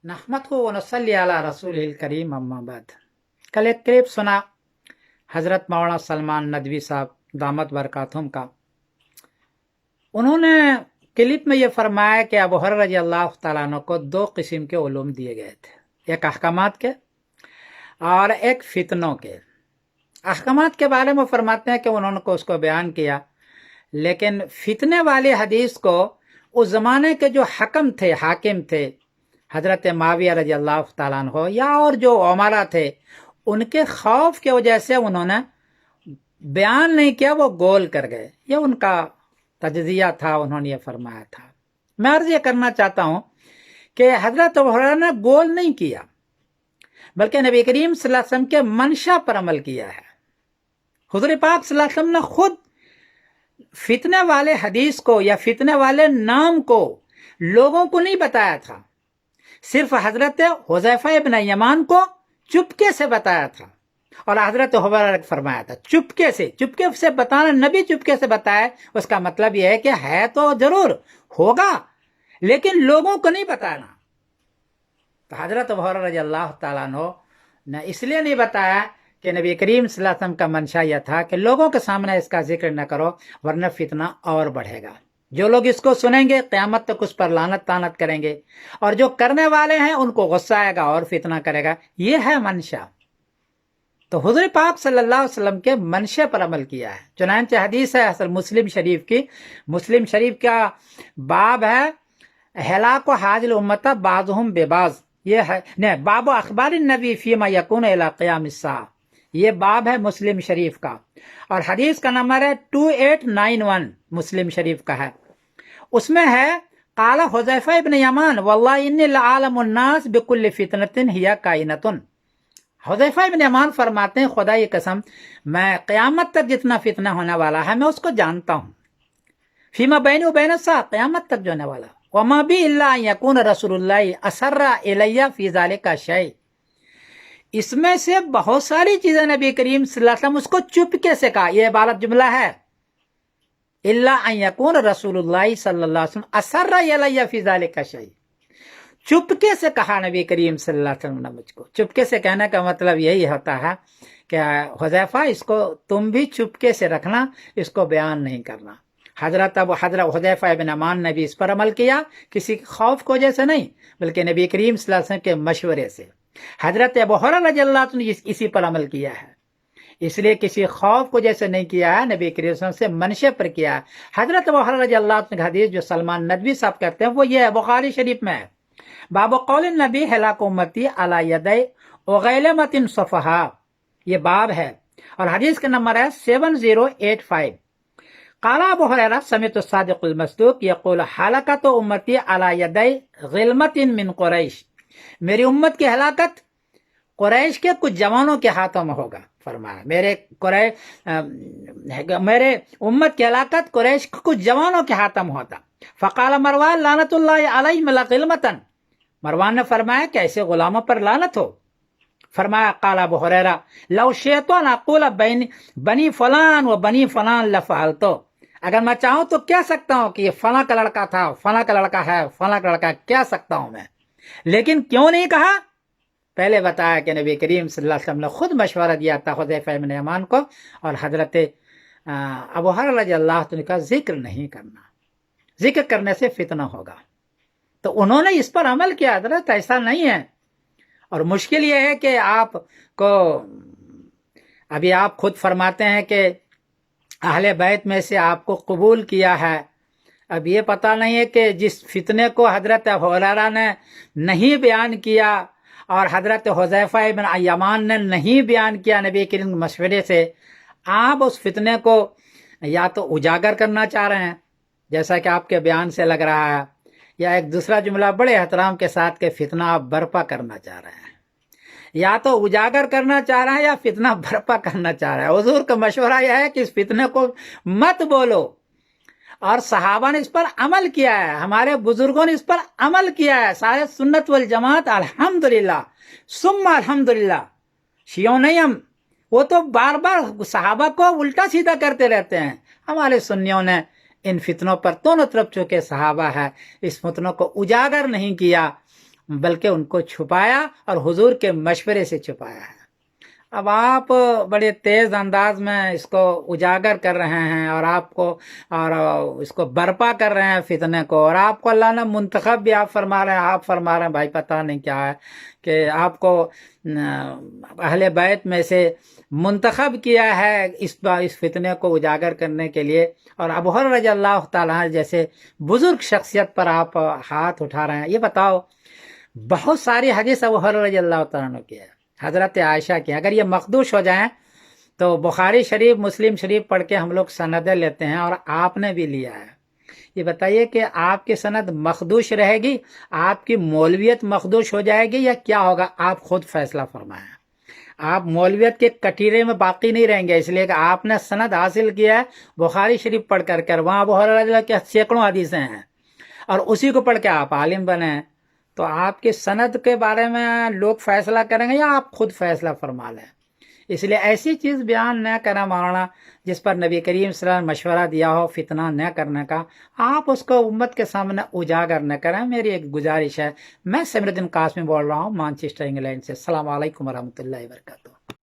नहमदहु व नसल्ली अला रसूलिल करीम अम्मा बाद। कल एक क्लिप सुना हज़रत मौलाना सलमान नदवी साहब दामत बरकातुहुम का। उन्होंने क्लिप में ये फरमाया कि अबू हुरैरा रज़ी अल्लाह तआला अन्हु को दो किस्म के उलूम दिए गए थे, एक अहकामात के और एक फितनों के। अहकामात के बारे में फरमाते हैं कि उन्होंने को उसको बयान किया, लेकिन फितने वाली हदीस को उस ज़माने के जो हकम थे, हाकिम थे, हज़रत माविया रज़ी अल्लाह तआला अन्हु या और जो उमरा थे, उनके खौफ की वजह से उन्होंने बयान नहीं किया, वो गोल कर गए। ये उनका तजज़िया था, उन्होंने ये फरमाया था। मैं अर्ज़ ये करना चाहता हूँ कि हज़रत अबू हुरैरा ने गोल नहीं किया, बल्कि नबी करीम सल्लल्लाहु अलैहि वसल्लम के मंशा पर अमल किया है। हुज़ूर पाक सल्लल्लाहु अलैहि वसल्लम ने खुद फितने वाले हदीस को या फितने वाले नाम को लोगों को नहीं बताया था, सिर्फ हजरत हुज़ैफा इब्न यमान को चुपके से बताया था। और हजरत हुरैरा ने फरमाया था चुपके से बताना, नबी चुपके से बताए, उसका मतलब यह है कि है तो जरूर होगा, लेकिन लोगों को नहीं बताना। तो हजरत हुरैरा रज़ी अल्लाह तआला अन्हु ने इसलिए नहीं बताया कि नबी करीम सल्लल्लाहु अलैहि वसल्लम का मंशा यह था कि लोगों के सामने इसका जिक्र न करो, वरना फितना और बढ़ेगा। जो लोग इसको सुनेंगे क़यामत तक उस पर लानत तानत करेंगे, और जो करने वाले हैं उनको गुस्सा आएगा और फितना करेगा। ये है मंशा। तो हुज़ूर पाक सल्लल्लाहु अलैहि वसल्लम के मंशे पर अमल किया है। चुनांचे हदीस है असल मुस्लिम शरीफ की, मुस्लिम शरीफ का बाब है हलाक हाजिल उम्मता बाज़ुहुम बेबाज़। ये है ने बाब अखबार नबी फीमा यकून इला क़याम अस्सा, ये बाब है मुस्लिम शरीफ का, और हदीस का नंबर है 2891 मुस्लिम शरीफ का है। उसमें है काला हुज़ैफा इब्न यमान वल्लाहि इन्नी लअअलमुन नास बिकुल्लि फितनतिन हिया काइनतुन। हुज़ैफा इब्न यमान फरमाते हैं खुदा की कसम, मैं क़यामत तक जितना फितना होने वाला है मैं उसको जानता हूँ। फीमा बैनी व बैन अस्सा, क़यामत तक जो होने वाला। वमा बी इल्ला अन यकून रसूलुल्लाह असर्रा इलैया फी ज़ालिका शै, इसमें से बहुत सारी चीजें नबी करीम सल्लल्लाहु अलैहि वसल्लम उसको चुपके से कहा। यह इबारत जुमला है, इल्ला अन यकून रसूलुल्लाह सल्लल्लाहु अलैहि वसल्लम असर्रा इलैया फी ज़ालिका शै, चुपके से कहा नबी करीम सल्लल्लाहु अलैहि वसल्लम ने मुझको। चुपके से कहने का मतलब यही होता है कि हुज़ैफा इसको तुम भी चुपके से रखना, इसको बयान नहीं करना। हजरत हुज़ैफा इब्न यमान ने भी इस पर अमल किया, किसी खौफ की वजह से नहीं, बल्कि नबी करीम सल्लल्लाहु अलैहि वसल्लम के मशवरे से। हजरत अबू हुरैरा रज़ी अल्लाह अन्हु ने इसी पर अमल किया है, इसलिए किसी खौफ को जैसे नहीं किया है, नबी करीम से मनशे पर किया है। हजरत अबू हुरैरा रज़ी अल्लाह अन्हु की हदीस जो सलमान नदवी साहब कहते हैं वो ये है, बुखारी शरीफ में है, बाब कौल नबी हलाक उम्मती अला यदै उगैलमतिन सफहा, ये बाब है, और हदीस का नंबर है 7085। काला अबू हुरैरा समिअतु सादिकुल मस्दूक यक़ूल हलाकतु उम्मती अला यदै गिलमतिन मिन कुरैश, मेरी उम्मत की हलाकत कुरैश के कुछ जवानों के हाथों में होगा। फरमाया मेरे उम्मत की हलाकत कुरैश के कुछ जवानों के हाथों में होता। फ़क़ाल मरवान लानतुल्लाहि अलैहि लगिलमतन, मरवान ने फरमाया कि ऐसे गुलामों पर लानत हो। फरमाया काला अबू हुरैरा लौ शिअतु अन अक़ूल बनी फलान व बनी फलान लफ़अलतु, अगर मैं चाहूँ तो कह सकता हूँ कि ये फला का लड़का था, फला का लड़का है, फला का लड़का, कह सकता हूँ मैं, लेकिन क्यों नहीं कहा? पहले बताया कि नबी करीम सल्लल्लाहु अलैहि वसल्लम ने खुद मशवरा दिया था हुज़ैफा इब्न यमान को, और हजरत अबू हुरैरा रज़ी अल्लाह अन्हु का जिक्र नहीं करना, जिक्र करने से फितना होगा। तो उन्होंने इस पर अमल किया। हजरत ऐसा नहीं है, और मुश्किल यह है कि आपको, अभी आप खुद फरमाते हैं कि अहले बैत में से आपको कबूल किया है, अब ये पता नहीं है कि जिस फितने को हजरत हुरैरा ने नहीं बयान किया और हजरत हुज़ैफा इब्न यमान ने नहीं बयान किया नबी करीम के मशवरे से, आप उस फितने को या तो उजागर करना चाह रहे हैं जैसा कि आपके बयान से लग रहा है, या एक दूसरा जुमला बड़े एहतराम के साथ के फितना आप बर्पा करना चाह रहे हैं। या तो उजागर करना चाह रहे हैं या फितना बर्पा करना चाह रहे हैं। हुजूर का मशवरा यह है कि इस फितने को मत बोलो, और सहाबा ने इस पर अमल किया है, हमारे बुजुर्गों ने इस पर अमल किया है, सारे सुन्नत वल जमात अल्हम्दुलिल्लाह सुम्मा अल्हम्दुलिल्लाह। शियों नहीं हम, वो तो बार बार सहाबा को उल्टा सीधा करते रहते हैं। हमारे सुन्नियों ने इन फितनों पर दोनों तरफ चूंकि सहाबा है, इस फितनों को उजागर नहीं किया, بلکہ ان کو چھپایا اور حضور کے مشورے سے چھپایا ہے۔ اب آپ بڑے تیز انداز میں اس کو اجاگر کر رہے ہیں اور آپ کو اور اس کو برپا کر رہے ہیں فتنے کو، اور آپ کو اللہ نے منتخب بھی آپ فرما رہے ہیں، آپ فرما رہے ہیں بھائی پتہ نہیں کیا ہے کہ آپ کو اہل بیت میں سے منتخب کیا ہے اس فتنے کو اجاگر کرنے کے لیے، اور ابو ہریرہ رضی اللہ تعالیٰ جیسے بزرگ شخصیت پر آپ ہاتھ اٹھا رہے ہیں۔ یہ بتاؤ، بہت ساری حدیث ابو ہریرہ رضی اللہ تعالیٰ عنہ کی ہے، حضرت عائشہ کی، اگر یہ مخدوش ہو جائیں تو بخاری شریف مسلم شریف پڑھ کے ہم لوگ سندیں لیتے ہیں، اور آپ نے بھی لیا ہے۔ یہ بتائیے کہ آپ کی سند مخدوش رہے گی، آپ کی مولویت مخدوش ہو جائے گی، یا کیا ہوگا؟ آپ خود فیصلہ فرمائیں۔ آپ مولویت کے کٹیرے میں باقی نہیں رہیں گے، اس لیے کہ آپ نے سند حاصل کیا ہے بخاری شریف پڑھ کر وہاں ابو ہریرہ کے سینکڑوں حدیثیں ہیں، اور اسی کو پڑھ کے آپ عالم بنے ہیں، تو آپ کی سند کے بارے میں لوگ فیصلہ کریں گے یا آپ خود فیصلہ فرما لیں؟ اس لیے ایسی چیز بیان نہ کرنا مولانا جس پر نبی کریم صلی اللہ علیہ وسلم نے مشورہ دیا ہو فتنہ نہ کرنے کا، آپ اس کو امت کے سامنے اجاگر نہ کریں۔ میری ایک گزارش ہے۔ میں سمیر الدین قاسمی بول رہا ہوں مانچسٹر انگلینڈ سے۔ السلام علیکم ورحمۃ اللہ وبرکاتہ۔